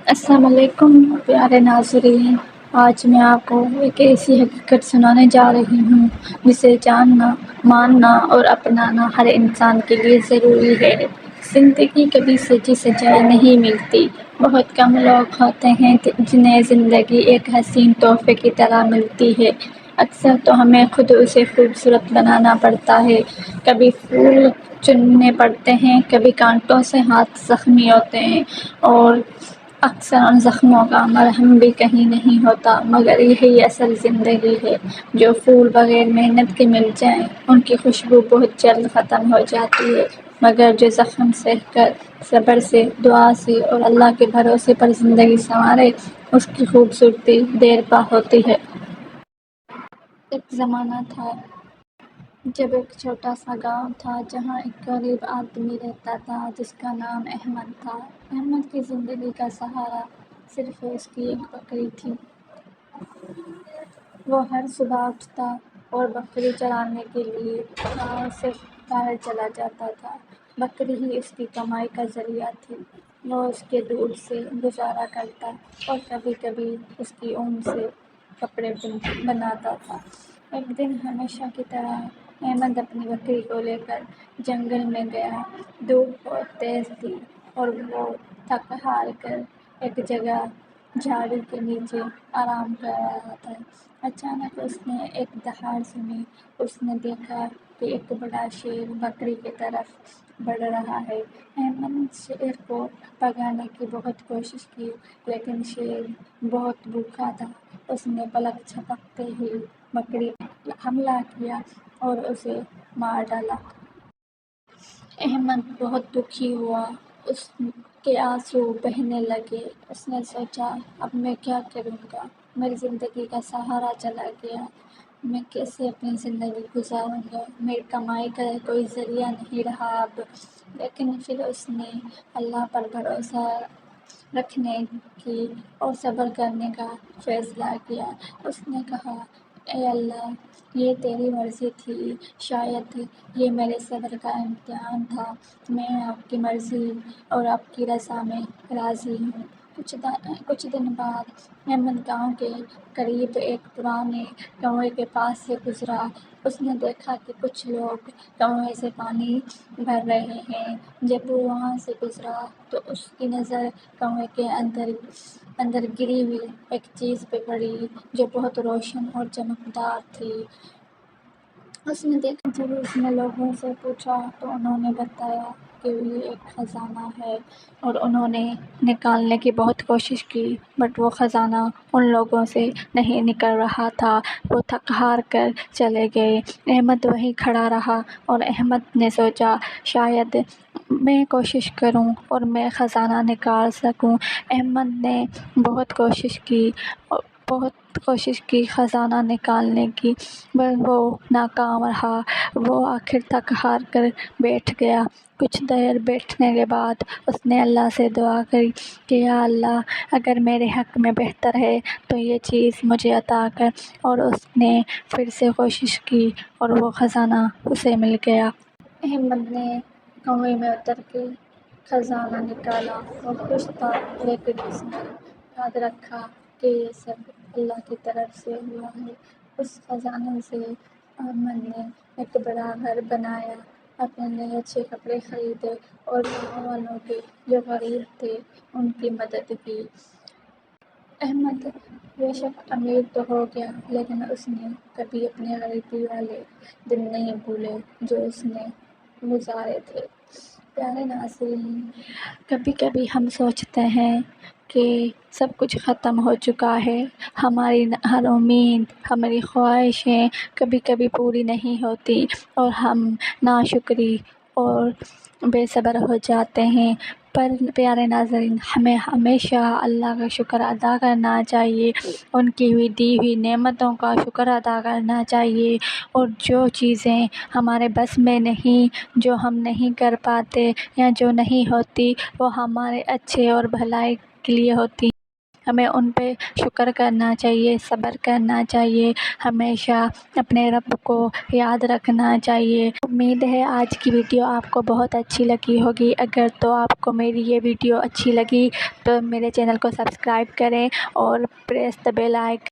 السلام علیکم پیارے ناظرین، آج میں آپ کو ایک ایسی حقیقت سنانے جا رہی ہوں جسے جاننا، ماننا اور اپنانا ہر انسان کے لیے ضروری ہے۔ زندگی کبھی سجی سجائی نہیں ملتی۔ بہت کم لوگ ہوتے ہیں جنہیں زندگی ایک حسین تحفے کی طرح ملتی ہے۔ اکثر تو ہمیں خود اسے خوبصورت بنانا پڑتا ہے۔ کبھی پھول چننے پڑتے ہیں، کبھی کانٹوں سے ہاتھ زخمی ہوتے ہیں، اور اکثر ان زخموں کا مرہم بھی کہیں نہیں ہوتا۔ مگر یہی اصل زندگی ہے۔ جو پھول بغیر محنت کے مل جائیں، ان کی خوشبو بہت جلد ختم ہو جاتی ہے، مگر جو زخم سہ کر صبر سے، دعا سے اور اللہ کے بھروسے پر زندگی سنوارے، اس کی خوبصورتی دیر پا ہوتی ہے۔ ایک زمانہ تھا جب ایک چھوٹا سا گاؤں تھا جہاں ایک غریب آدمی رہتا تھا جس کا نام احمد تھا۔ احمد کی زندگی کا سہارا صرف اس کی ایک بکری تھی۔ وہ ہر صبح اٹھتا اور بکری چرانے کے لیے گاؤں سے باہر چلا جاتا تھا۔ بکری ہی اس کی کمائی کا ذریعہ تھی۔ وہ اس کے دودھ سے گزارا کرتا اور کبھی کبھی اس کی اون سے کپڑے بناتا تھا۔ ایک دن ہمیشہ کی طرح احمد اپنی بکری کو لے کر جنگل میں گیا۔ دھوپ بہت تیز تھی اور وہ تھک ہار کر ایک جگہ جھاڑی کے نیچے آرام کر رہا تھا۔ اچانک اس نے ایک دہاڑ سنی۔ اس نے دیکھا کہ ایک بڑا شیر بکری کی طرف بڑھ رہا ہے۔ احمد نے شیر کو بھگانے کی بہت کوشش کی، لیکن شیر بہت بھوکا تھا۔ اس نے پلک جھپکتے ہی بکری پر حملہ کیا اور اسے مار ڈالا۔ احمد بہت دکھی ہوا، اس کے آنسو بہنے لگے۔ اس نے سوچا، اب میں کیا کروں گا؟ میری زندگی کا سہارا چلا گیا۔ میں کیسے اپنی زندگی گزاروں گا؟ میری کمائی کا کوئی ذریعہ نہیں رہا اب۔ لیکن پھر اس نے اللہ پر بھروسہ رکھنے کی اور صبر کرنے کا فیصلہ کیا۔ اس نے کہا، اے اللہ، یہ تیری مرضی تھی، شاید یہ میرے صبر کا امتحان تھا۔ میں آپ کی مرضی اور آپ کی رضا میں راضی ہوں۔ کچھ دن بعد احمد گاؤں کے قریب ایک پرانے کنویں کے پاس سے گزرا۔ اس نے دیکھا کہ کچھ لوگ کنویں سے پانی بھر رہے ہیں۔ جب وہ وہاں سے گزرا تو اس کی نظر کنویں کے اندر گری ہوئی ایک چیز پہ پڑی جو بہت روشن اور چمکدار تھی۔ اس نے دیکھا، جب اس نے لوگوں سے پوچھا تو انہوں نے بتایا کہ یہ ایک خزانہ ہے، اور انہوں نے نکالنے کی بہت کوشش کی، بٹ وہ خزانہ ان لوگوں سے نہیں نکل رہا تھا۔ وہ تھک ہار کر چلے گئے۔ احمد وہیں کھڑا رہا اور احمد نے سوچا، شاید میں کوشش کروں اور میں خزانہ نکال سکوں۔ احمد نے بہت کوشش کی خزانہ نکالنے کی، پر وہ ناکام رہا۔ وہ آخر تک ہار کر بیٹھ گیا۔ کچھ دیر بیٹھنے کے بعد اس نے اللہ سے دعا کی کہ یا اللہ، اگر میرے حق میں بہتر ہے تو یہ چیز مجھے عطا کر۔ اور اس نے پھر سے کوشش کی اور وہ خزانہ اسے مل گیا۔ احمد نے کنویں میں اتر کے خزانہ نکالا۔ وہ خوش تھا، لیکن اس نے یاد رکھا کہ یہ سب اللہ کی طرف سے ہوا ہے۔ اس خزانے سے احمد نے ایک بڑا گھر بنایا، اپنے لیے اچھے کپڑے خریدے اور گاؤں والوں کے جو غریب تھے ان کی مدد کی۔ احمد بے شک امیر تو ہو گیا، لیکن اس نے کبھی اپنے غریبی والے دن نہیں بھولے جو اس نے گزارے تھے۔ پیارے ناظرین، کبھی کبھی ہم سوچتے ہیں کہ سب کچھ ختم ہو چکا ہے، ہماری ہر امید، ہماری خواہشیں کبھی کبھی پوری نہیں ہوتی اور ہم ناشکری اور بے صبر ہو جاتے ہیں۔ پر پیارے ناظرین، ہمیں ہمیشہ اللہ کا شکر ادا کرنا چاہیے، ان کی دی ہوئی نعمتوں کا شکر ادا کرنا چاہیے، اور جو چیزیں ہمارے بس میں نہیں، جو ہم نہیں کر پاتے یا جو نہیں ہوتی، وہ ہمارے اچھے اور بھلائی کے لیے ہوتی ہیں۔ ہمیں ان پہ شکر کرنا چاہیے، صبر کرنا چاہیے، ہمیشہ اپنے رب کو یاد رکھنا چاہیے۔ امید ہے آج کی ویڈیو آپ کو بہت اچھی لگی ہوگی۔ اگر تو آپ کو میری یہ ویڈیو اچھی لگی تو میرے چینل کو سبسکرائب کریں اور پریس دی بیل آئیکن